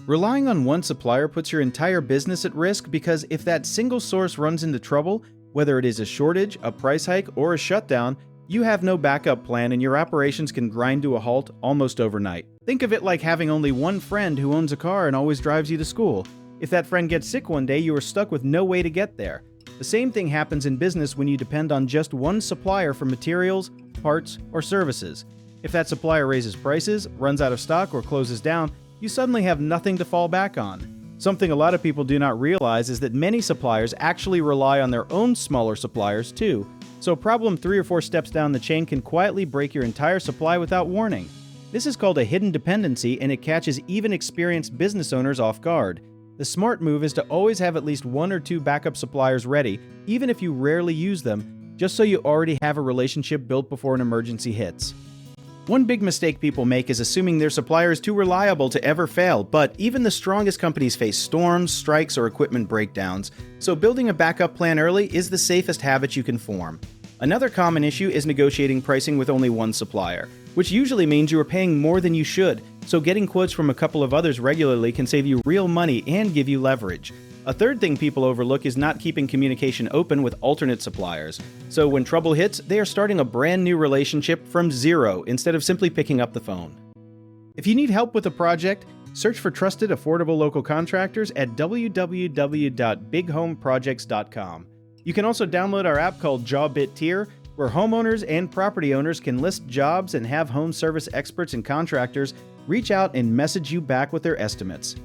Relying on one supplier puts your entire business at risk because if that single source runs into trouble, whether it is a shortage, a price hike, or a shutdown, you have no backup plan and your operations can grind to a halt almost overnight. Think of it like having only one friend who owns a car and always drives you to school. If that friend gets sick one day, you are stuck with no way to get there. The same thing happens in business when you depend on just one supplier for materials, parts, or services. If that supplier raises prices, runs out of stock, or closes down, you suddenly have nothing to fall back on. Something a lot of people do not realize is that many suppliers actually rely on their own smaller suppliers too, so a problem 3 or 4 steps down the chain can quietly break your entire supply without warning. This is called a hidden dependency, and it catches even experienced business owners off guard. The smart move is to always have at least 1 or 2 backup suppliers ready, even if you rarely use them, just so you already have a relationship built before an emergency hits. One big mistake people make is assuming their supplier is too reliable to ever fail, but even the strongest companies face storms, strikes, or equipment breakdowns, so building a backup plan early is the safest habit you can form. Another common issue is negotiating pricing with only one supplier, which usually means you are paying more than you should, so getting quotes from a couple of others regularly can save you real money and give you leverage. A third thing people overlook is not keeping communication open with alternate suppliers. So when trouble hits, they are starting a brand new relationship from zero instead of simply picking up the phone. If you need help with a project, search for trusted, affordable local contractors at www.bighomeprojects.com. You can also download our app called JobBit Tier, where homeowners and property owners can list jobs and have home service experts and contractors reach out and message you back with their estimates.